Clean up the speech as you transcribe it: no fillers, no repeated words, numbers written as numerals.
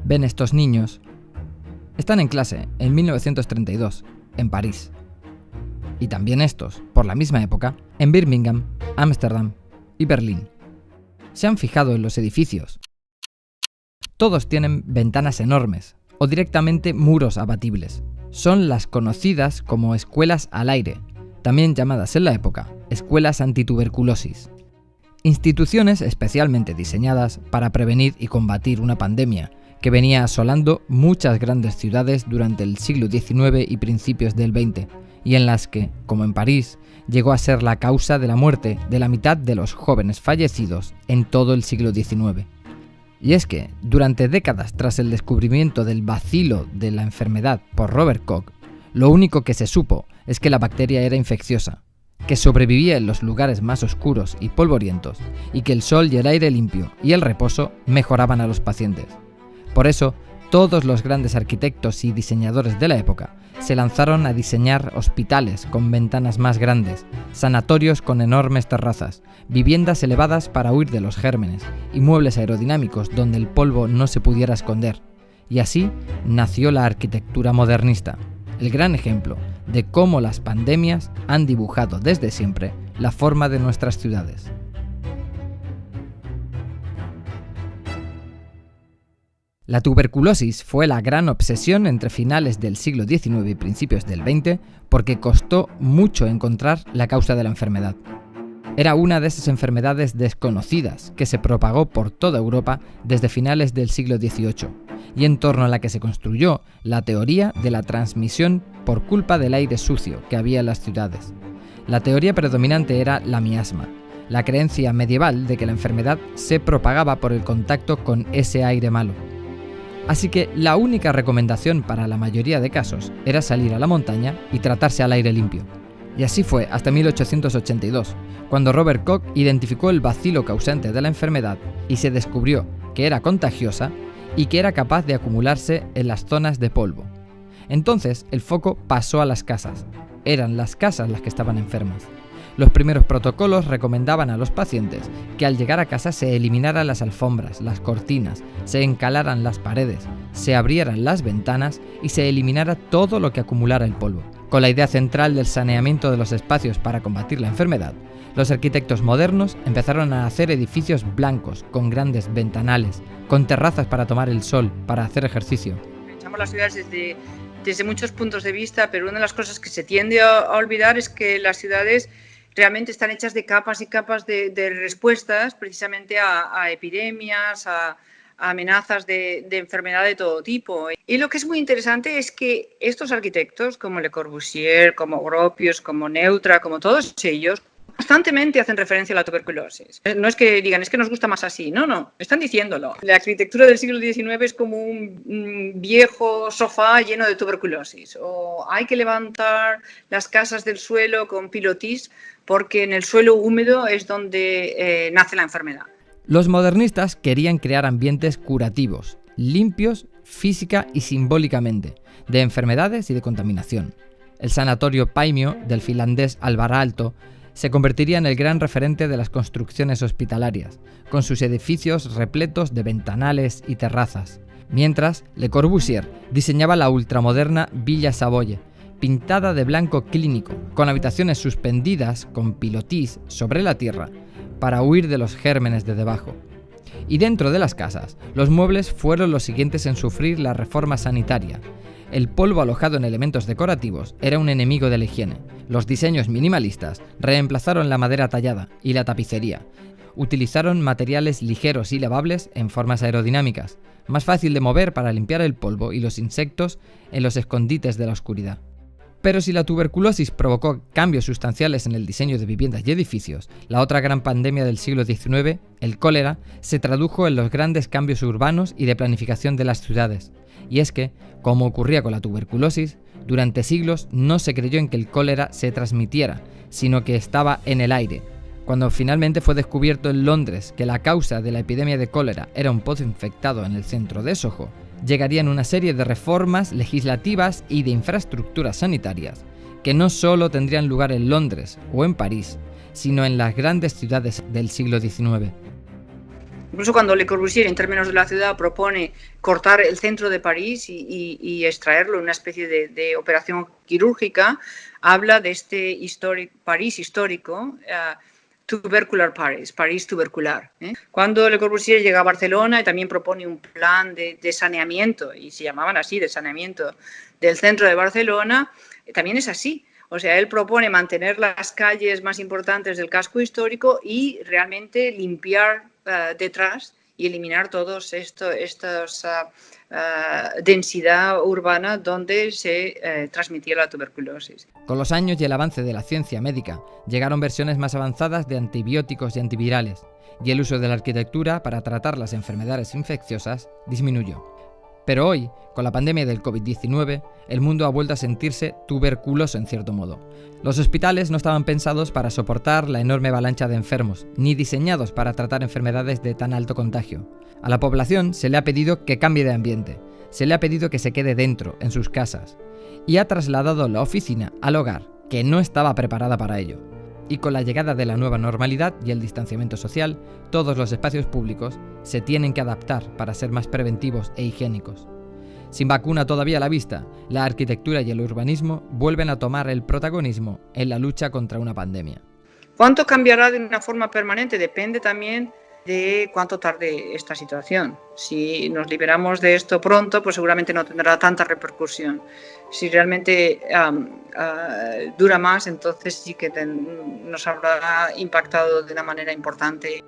ven estos niños? Están en clase en 1932, en París. Y también estos, por la misma época, en Birmingham, Ámsterdam y Berlín. ¿Se han fijado en los edificios? Todos tienen ventanas enormes, o directamente muros abatibles. Son las conocidas como escuelas al aire, también llamadas en la época escuelas antituberculosis. Instituciones especialmente diseñadas para prevenir y combatir una pandemia que venía asolando muchas grandes ciudades durante el siglo XIX y principios del XX, y en las que, como en París, llegó a ser la causa de la muerte de la mitad de los jóvenes fallecidos en todo el siglo XIX. Y es que, durante décadas tras el descubrimiento del bacilo de la enfermedad por Robert Koch, lo único que se supo es que la bacteria era infecciosa, que sobrevivía en los lugares más oscuros y polvorientos, y que el sol y el aire limpio y el reposo mejoraban a los pacientes. Por eso, todos los grandes arquitectos y diseñadores de la época se lanzaron a diseñar hospitales con ventanas más grandes, sanatorios con enormes terrazas, viviendas elevadas para huir de los gérmenes y muebles aerodinámicos donde el polvo no se pudiera esconder. Y así nació la arquitectura modernista, el gran ejemplo de cómo las pandemias han dibujado desde siempre la forma de nuestras ciudades. La tuberculosis fue la gran obsesión entre finales del siglo XIX y principios del XX porque costó mucho encontrar la causa de la enfermedad. Era una de esas enfermedades desconocidas que se propagó por toda Europa desde finales del siglo XVIII y en torno a la que se construyó la teoría de la transmisión por culpa del aire sucio que había en las ciudades. La teoría predominante era la miasma, la creencia medieval de que la enfermedad se propagaba por el contacto con ese aire malo. Así que la única recomendación para la mayoría de casos era salir a la montaña y tratarse al aire limpio. Y así fue hasta 1882, cuando Robert Koch identificó el bacilo causante de la enfermedad y se descubrió que era contagiosa y que era capaz de acumularse en las zonas de polvo. Entonces el foco pasó a las casas. Eran las casas las que estaban enfermas. Los primeros protocolos recomendaban a los pacientes que al llegar a casa se eliminaran las alfombras, las cortinas, se encalaran las paredes, se abrieran las ventanas y se eliminara todo lo que acumulara el polvo. Con la idea central del saneamiento de los espacios para combatir la enfermedad, los arquitectos modernos empezaron a hacer edificios blancos, con grandes ventanales, con terrazas para tomar el sol, para hacer ejercicio. Echamos las ciudades desde muchos puntos de vista, pero una de las cosas que se tiende a olvidar es que las ciudades realmente están hechas de capas y capas de respuestas precisamente a epidemias, a amenazas de enfermedad de todo tipo. Y lo que es muy interesante es que estos arquitectos, como Le Corbusier, como Gropius, como Neutra, como todos ellos, constantemente hacen referencia a la tuberculosis. No es que digan, es que nos gusta más así, no, están diciéndolo. La arquitectura del siglo XIX es como un viejo sofá lleno de tuberculosis, o hay que levantar las casas del suelo con pilotis porque en el suelo húmedo es donde nace la enfermedad. Los modernistas querían crear ambientes curativos, limpios física y simbólicamente, de enfermedades y de contaminación. El sanatorio Paimio del finlandés Alvar Aalto se convertiría en el gran referente de las construcciones hospitalarias, con sus edificios repletos de ventanales y terrazas. Mientras, Le Corbusier diseñaba la ultramoderna Villa Savoye, pintada de blanco clínico, con habitaciones suspendidas con pilotis sobre la tierra, para huir de los gérmenes de debajo. Y dentro de las casas, los muebles fueron los siguientes en sufrir la reforma sanitaria. El polvo alojado en elementos decorativos era un enemigo de la higiene. Los diseños minimalistas reemplazaron la madera tallada y la tapicería. Utilizaron materiales ligeros y lavables en formas aerodinámicas, más fácil de mover para limpiar el polvo y los insectos en los escondites de la oscuridad. Pero si la tuberculosis provocó cambios sustanciales en el diseño de viviendas y edificios, la otra gran pandemia del siglo XIX, el cólera, se tradujo en los grandes cambios urbanos y de planificación de las ciudades. Y es que, como ocurría con la tuberculosis, durante siglos no se creyó en que el cólera se transmitiera, sino que estaba en el aire. Cuando finalmente fue descubierto en Londres que la causa de la epidemia de cólera era un pozo infectado en el centro de Soho, llegarían una serie de reformas legislativas y de infraestructuras sanitarias que no solo tendrían lugar en Londres o en París, sino en las grandes ciudades del siglo XIX. Incluso cuando Le Corbusier, en términos de la ciudad, propone cortar el centro de París y extraerlo en una especie de operación quirúrgica, habla de este París histórico, tubercular Paris, París tubercular. Cuando Le Corbusier llega a Barcelona y también propone un plan de saneamiento, y se llamaban así, de saneamiento del centro de Barcelona, también es así. O sea, él propone mantener las calles más importantes del casco histórico y realmente limpiar detrás y eliminar todos estos densidad urbana donde se transmitía la tuberculosis. Con los años y el avance de la ciencia médica, llegaron versiones más avanzadas de antibióticos y antivirales, y el uso de la arquitectura para tratar las enfermedades infecciosas disminuyó. Pero hoy, con la pandemia del COVID-19, el mundo ha vuelto a sentirse tuberculoso en cierto modo. Los hospitales no estaban pensados para soportar la enorme avalancha de enfermos, ni diseñados para tratar enfermedades de tan alto contagio. A la población se le ha pedido que cambie de ambiente, se le ha pedido que se quede dentro, en sus casas, y ha trasladado la oficina al hogar, que no estaba preparada para ello. Y con la llegada de la nueva normalidad y el distanciamiento social, todos los espacios públicos se tienen que adaptar para ser más preventivos e higiénicos. Sin vacuna todavía a la vista, la arquitectura y el urbanismo vuelven a tomar el protagonismo en la lucha contra una pandemia. ¿Cuánto cambiará de una forma permanente? Depende también de cuánto tarde esta situación. Si nos liberamos de esto pronto, pues seguramente no tendrá tanta repercusión. Si realmente dura más, entonces sí que nos habrá impactado de una manera importante.